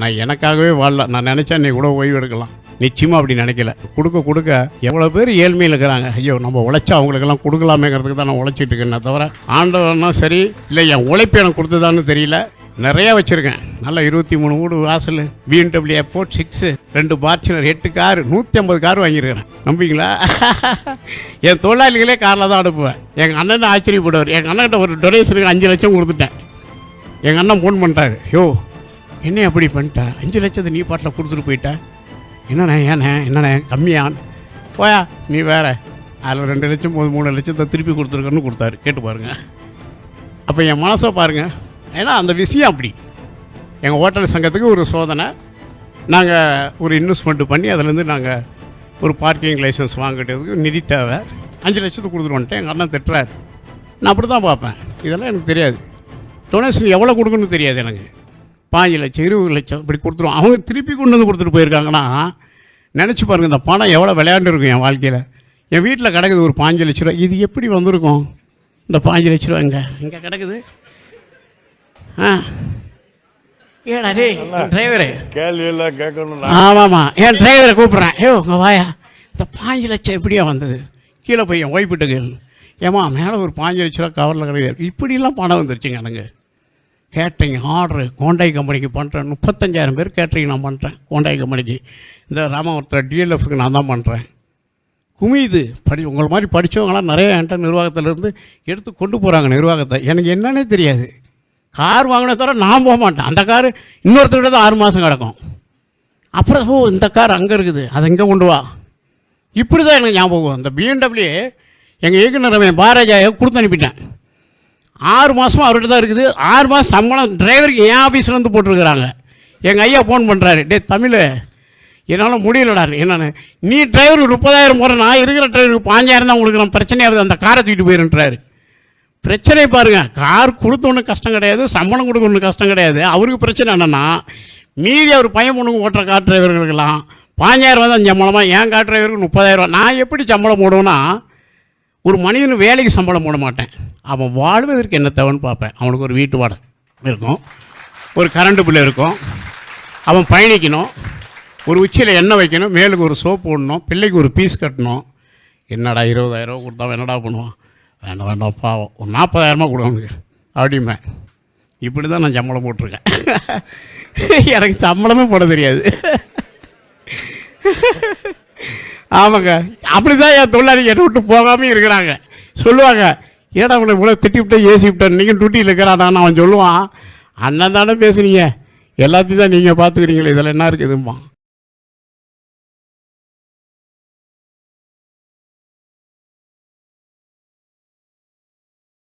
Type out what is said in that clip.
நான் எனக்காகவே வாழல. நான் நினச்சா நீ கூட ஓய்வு எடுக்கலாம். நிச்சயமாக அப்படி நினைக்கல. கொடுக்க எவ்வளோ பேர் ஏழ்மையில் இருக்கிறாங்க. ஐயோ நம்ம உழைச்சா அவங்களுக்கெல்லாம் கொடுக்கலாமேங்கிறதுக்கு தான் நான் உழைச்சிட்டு இருக்கேன் தவிர ஆண்டவனா சரி இல்லை என் உழைப்பு எனக்கு கொடுத்ததான்னு தெரியல. நிறையா வச்சுருக்கேன். நல்லா 23 வீடு வாசல், BMW F4 6, 2 Fortuner, 8 car, 150 car வாங்கியிருக்கிறேன். நம்பிங்களா? என் தொழிலாளிகளே காரில் தான் அனுப்புவேன். எங்கள் அண்ணன் ஆச்சரியப்படுவார். எங்கள் அண்ணன்கிட்ட ஒரு டொனேஷனுக்கு 5 லட்சம் கொடுத்துட்டேன். எங்கள் அண்ணன் ஃபோன் பண்ணுறாரு, யோ என்ன அப்படி பண்ணிட்டா, 5 லட்சத்தை நீ பாட்டில் கொடுத்துட்டு போயிட்ட, என்னண்ணே கம்மியான் போயா நீ வேறு, அதில் 2 லட்சம் 3 லட்சத்தை திருப்பி கொடுத்துருக்கன்னு கொடுத்தாரு. கேட்டு பாருங்கள். அப்போ என் மனசை பாருங்கள். ஏன்னா அந்த விஷயம் அப்படி. எங்கள் ஹோட்டல் சங்கத்துக்கு ஒரு சோதனை, நாங்கள் ஒரு இன்வெஸ்ட்மெண்ட்டு பண்ணி அதிலேருந்து நாங்கள் ஒரு பார்க்கிங் லைசன்ஸ் வாங்கிட்டதுக்கு நிதி தேவை. 5 லட்சத்துக்கு கொடுத்துட்டு வந்துட்டேன். எங்கள் அண்ணன் திட்டுறாரு. நான் அப்படி தான் பார்ப்பேன். இதெல்லாம் எனக்கு தெரியாது. டொனேஷன் எவ்வளோ கொடுக்கணும்னு தெரியாது எனக்கு. 5 லட்சம் 20 லட்சம் இப்படி கொடுத்துருவோம். அவங்க திருப்பி கொண்டு வந்து கொடுத்துட்டு போயிருக்காங்கன்னா நினச்சி பாருங்கள், இந்த பணம் எவ்வளோ விளையாண்டுருக்கும் என் வாழ்க்கையில். என் வீட்டில் கிடக்குது ஒரு 5 லட்ச ரூபா. இது எப்படி வந்திருக்கும்? இந்த 5 லட்ச ரூபா இங்கே கிடக்குது. ஏடா டே டிரைவரு கேள்வியெல்லாம் கேட்கணும். ஆமாம்மா, என் டிரைவரை கூப்பிட்றேன். உங்கள் வாயா, இந்த 5 லட்சம் எப்படியா வந்தது? கீழே போய் என் ஒய்ஃபிட்ட கேள். ஏம்மா மேலே ஒரு 5 லட்ச ரூபா கவரில் கிடையாது. இப்படிலாம் பணம் வந்துருச்சுங்க எனக்கு. கேட்ரிங் ஆர்டரு கோண்டாய் கம்பெனிக்கு பண்ணுறேன். 35,000 பேர் கேட்ரிங் நான் பண்ணுறேன் கோண்டாய் கம்பெனிக்கு. இந்த ராமாவரத்தில் DLFக்கு நான் தான் பண்ணுறேன். குமியுது. உங்களை மாதிரி படித்தவங்களாம் நிறைய என்கிட்ட நிர்வாகத்திலேருந்து எடுத்து கொண்டு போகிறாங்க நிர்வாகத்தை. எனக்கு என்னன்னே தெரியாது. கார் வாங்கின தவிர நான் போக மாட்டேன். அந்த கார் இன்னொருத்தர்கிட்ட தான் 6 மாதம் கிடக்கும். அப்புறம் இந்த கார் அங்கே இருக்குது, அதை இங்கே கொண்டு வா. இப்படி தான் எனக்கு ஞாபகம். இந்த BMW எங்கள் இயக்குனர் பாரதியாயை கொடுத்து அனுப்பிட்டேன். 6 மாதமாக அவர்கிட்ட தான் இருக்குது. 6 மாதம் சம்பளம் டிரைவருக்கு என் ஆஃபீஸ்லேருந்து போட்டிருக்கிறாங்க. எங்கள் ஐயா ஃபோன் பண்ணுறாரு, டே தமிழ் என்னால் முடியலடா. என்னென்னு நீ டிரைவருக்கு 30,000 போகிற, நான் இருக்கிற டிரைவருக்கு 5,000 தான் கொடுக்குறேன். பிரச்சனையாகுது, அந்த காரை தூக்கிட்டு போயிருன்றாரு. பிரச்சனை பாருங்கள். கார் கொடுத்தோன்னு கஷ்டம் கிடையாது, சம்பளம் கொடுக்கணும் கஷ்டம் கிடையாது. அவருக்கு பிரச்சனை என்னென்னா மீதி அவர் பையன் பொண்ணுங்க ஓட்டுற கார் டிரைவர்களுக்கெல்லாம் 5,000 தான் சம்பளமாக, என் கார் டிரைவருக்கு 30,000. நான் எப்படி சம்பளம் போடுவேன்னா, ஒரு மனிதனுக்கு வேலைக்கு சம்பளம் போட மாட்டேன். அவன் வாழ்வதற்கு என்ன தேவைன்னு பார்ப்பேன். அவனுக்கு ஒரு வீட்டு வாடகை இருக்கும், ஒரு கரண்ட் பில்லு இருக்கும், அவன் பயணிக்கணும், ஒரு உச்சியில் எண்ணெய் வைக்கணும், மேலுக்கு ஒரு சோப்பு போடணும், பிள்ளைக்கு ஒரு பீஸ் கட்டணும். என்னடா 20,000 கொடுத்தா என்னடா பண்ணுவான்? வேண்டாம் பாவம், ஒரு 40,000 கொடுங்க அப்படிமே. இப்படி தான் நான் சம்பளம் போட்டிருக்கேன். எனக்கு சம்பளமே போட தெரியாது. ஆமாங்க, அப்படி தான் என் தொழிலாளி என்னை விட்டு போகாமல் இருக்கிறாங்க. சொல்லுவாங்க, ஏடா அவனை இவ்வளோ திட்டி விட்டேன் ஏசி விட்டேன், நீங்கள் டூட்டியில் இருக்கிறாடான்னு அவன் சொல்லுவான். அண்ணன் தானே பேசுகிறீங்க, எல்லாத்தையும் தான் நீங்கள் பார்த்துக்கிறீங்களே, இதில் என்ன இருக்குதும்மா.